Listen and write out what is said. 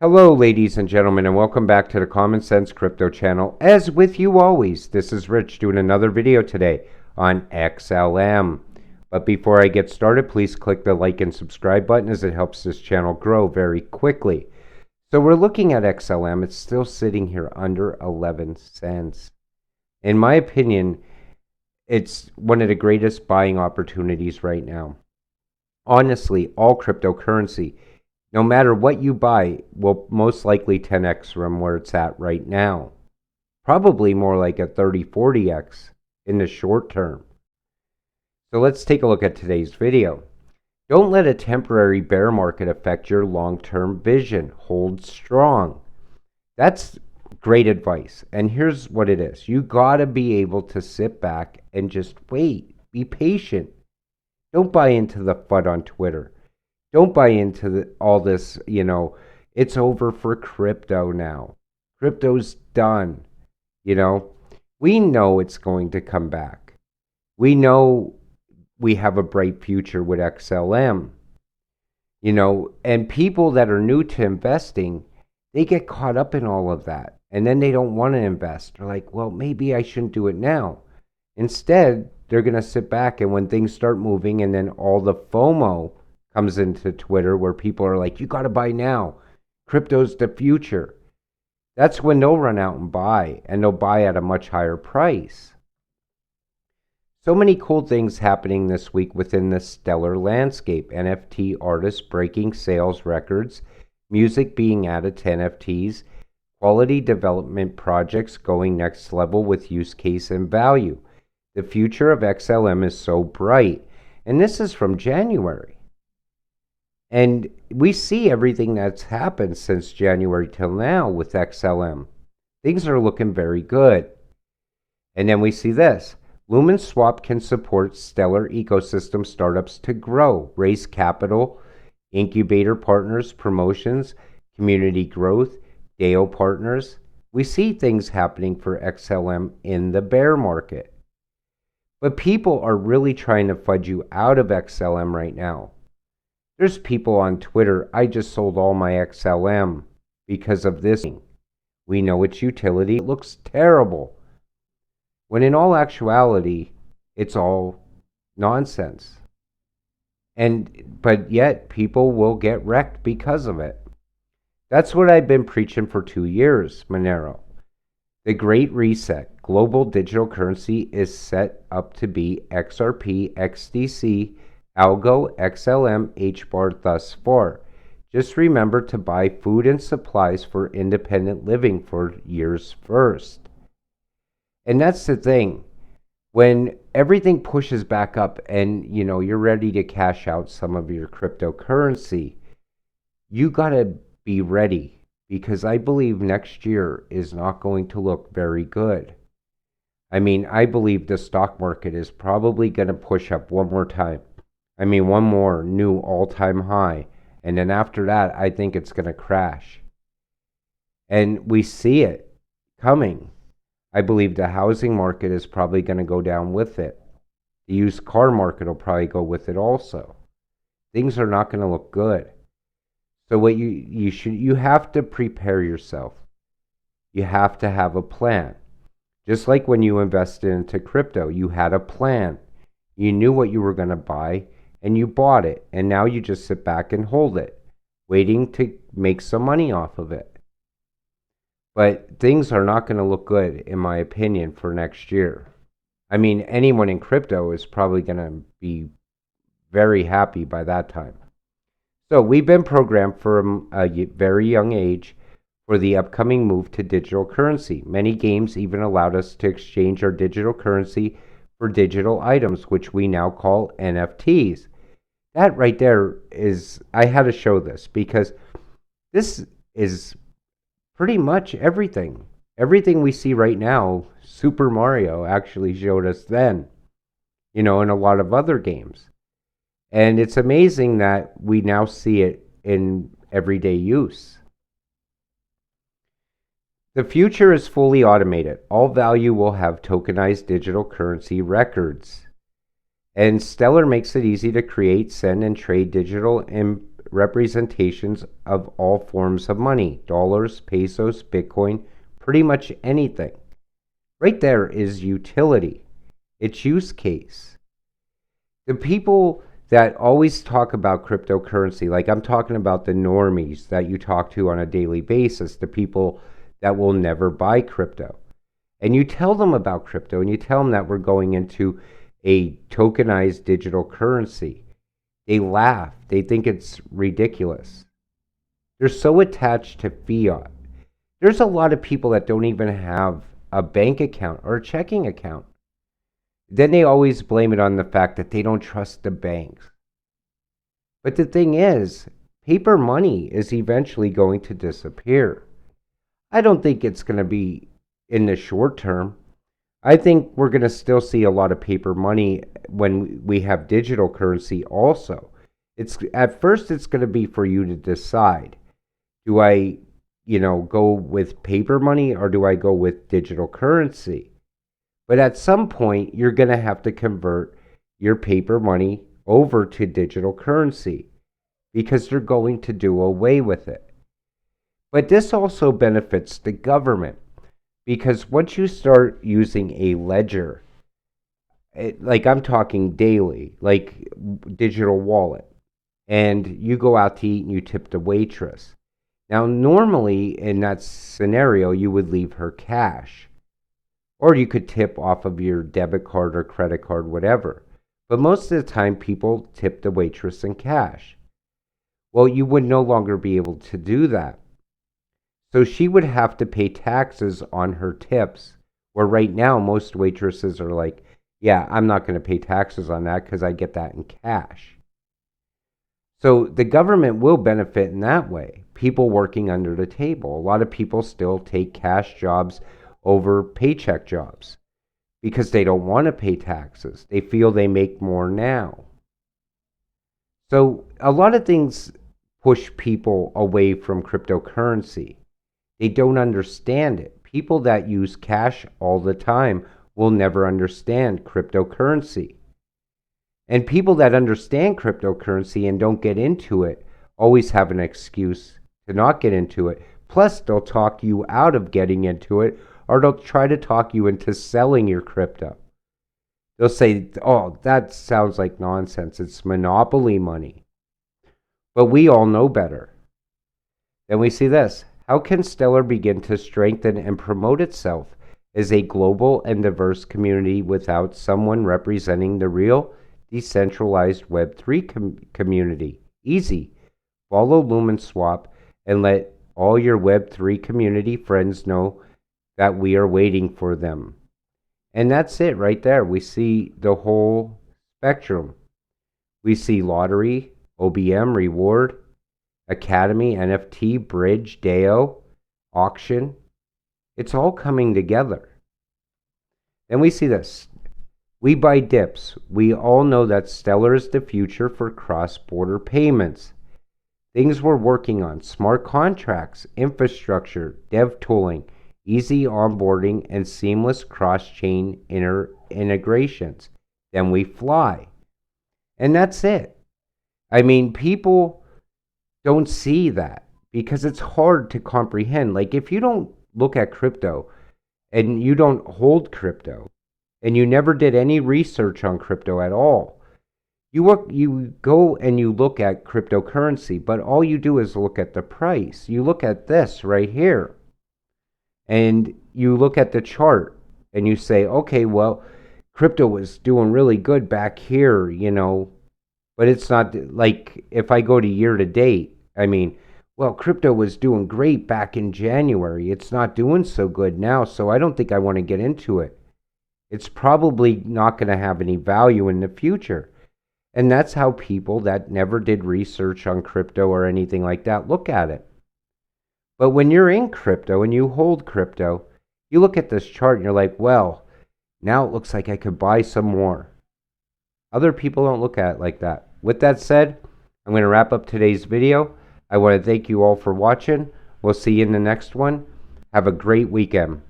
Hello, ladies and gentlemen, and welcome back to the Common Sense Crypto channel. As with you always, this is Rich doing another video today on XLM. But before I get started, please click the like and subscribe button as it helps this channel grow very quickly. So we're looking at XLM. It's still sitting here under 11 cents. In my opinion, it's one of the greatest buying opportunities right now. Honestly, all cryptocurrency, no matter what you buy, will most likely 10x from where it's at right now. Probably more like a 30-40x in the short term. So let's take a look at today's video. Don't let a temporary bear market affect your long-term vision. Hold strong. That's great advice. And here's what it is. You gotta be able to sit back and just wait. Be patient. Don't buy into the FUD on Twitter. Don't buy into all this, it's over for crypto now. Crypto's done. We know it's going to come back. We know we have a bright future with XLM. And people that are new to investing, they get caught up in all of that. And then they don't want to invest. They're like, well, maybe I shouldn't do it now. Instead, they're going to sit back, and when things start moving and then all the FOMO comes into Twitter where people are like, you got to buy now. Crypto's the future. That's when they'll run out and buy, and they'll buy at a much higher price. So many cool things happening this week within the stellar landscape. NFT artists breaking sales records, music being added to NFTs, quality development projects going next level with use case and value. The future of XLM is so bright. And this is from January. And we see everything that's happened since January till now with XLM. Things are looking very good. And then we see this. Lumens Swap can support stellar ecosystem startups to grow, raise capital, incubator partners, promotions, community growth, DAO partners. We see things happening for XLM in the bear market. But people are really trying to fudge you out of XLM right now. There's people on Twitter, I just sold all my XLM because of this. We know its utility. It looks terrible. When in all actuality, it's all nonsense. But yet, people will get wrecked because of it. That's what I've been preaching for 2 years, Monero. The Great Reset, global digital currency, is set up to be XRP, XDC, Algo, XLM, HBAR thus far. Just remember to buy food and supplies for independent living for years first. And that's the thing. When everything pushes back up and, you're ready to cash out some of your cryptocurrency, you got to be ready, because I believe next year is not going to look very good. I believe the stock market is probably going to push up one more time. One more new all-time high. And then after that, I think it's going to crash. And we see it coming. I believe the housing market is probably going to go down with it. The used car market will probably go with it also. Things are not going to look good. So what you have to prepare yourself. You have to have a plan. Just like when you invested into crypto, you had a plan. You knew what you were going to buy, and you bought it, and now you just sit back and hold it, waiting to make some money off of it. But things are not going to look good, in my opinion, for next year. Anyone in crypto is probably going to be very happy by that time. So we've been programmed from a very young age for the upcoming move to digital currency. Many games even allowed us to exchange our digital currency for digital items, which we now call NFTs. That right there is, I had to show this, because this is pretty much everything. Everything we see right now, Super Mario actually showed us then, and a lot of other games. And it's amazing that we now see it in everyday use. The future is fully automated. All value will have tokenized digital currency records. And Stellar makes it easy to create, send, and trade digital representations of all forms of money: dollars, pesos, Bitcoin, pretty much anything. Right there is utility, its use case. The people that always talk about cryptocurrency, like I'm talking about the normies that you talk to on a daily basis, the people that will never buy crypto. And you tell them about crypto and you tell them that we're going into a tokenized digital currency. They laugh. They think it's ridiculous. They're so attached to fiat. There's a lot of people that don't even have a bank account or a checking account. Then they always blame it on the fact that they don't trust the banks. But the thing is, paper money is eventually going to disappear. I don't think it's going to be in the short term. I think we're going to still see a lot of paper money when we have digital currency also. At first it's going to be for you to decide. Do I, go with paper money or do I go with digital currency? But at some point you're going to have to convert your paper money over to digital currency because they're going to do away with it. But this also benefits the government. Because once you start using a ledger, like I'm talking daily, like digital wallet, and you go out to eat and you tip the waitress. Now, normally in that scenario, you would leave her cash. Or you could tip off of your debit card or credit card, whatever. But most of the time, people tip the waitress in cash. Well, you would no longer be able to do that. So she would have to pay taxes on her tips, where right now most waitresses are like, yeah, I'm not going to pay taxes on that because I get that in cash. So the government will benefit in that way. People working under the table. A lot of people still take cash jobs over paycheck jobs because they don't want to pay taxes. They feel they make more now. So a lot of things push people away from cryptocurrency. They don't understand it. People that use cash all the time will never understand cryptocurrency. And people that understand cryptocurrency and don't get into it always have an excuse to not get into it. Plus, they'll talk you out of getting into it, or they'll try to talk you into selling your crypto. They'll say, oh, that sounds like nonsense. It's monopoly money. But we all know better. Then we see this. How can Stellar begin to strengthen and promote itself as a global and diverse community without someone representing the real decentralized Web3 community? Easy. Follow Lumens Swap and let all your Web3 community friends know that we are waiting for them. And that's it right there. We see the whole spectrum. We see lottery, OBM, reward, Academy, NFT, bridge, DAO, auction. It's all coming together. Then we see this. We buy dips. We all know that Stellar is the future for cross-border payments. Things we're working on: smart contracts, infrastructure, dev tooling, easy onboarding, and seamless cross-chain integrations. Then we fly. And that's it. I mean, people don't see that because it's hard to comprehend. Like, if you don't look at crypto and you don't hold crypto and you never did any research on crypto at all, you go and you look at cryptocurrency, but all you do is look at the price. You look at this right here and you look at the chart and you say, okay, well, crypto was doing really good back here, but it's not like if I go to year to date, well, crypto was doing great back in January. It's not doing so good now, so I don't think I want to get into it. It's probably not going to have any value in the future. And that's how people that never did research on crypto or anything like that look at it. But when you're in crypto and you hold crypto, you look at this chart and you're like, well, now it looks like I could buy some more. Other people don't look at it like that. With that said, I'm going to wrap up today's video. I want to thank you all for watching. We'll see you in the next one. Have a great weekend.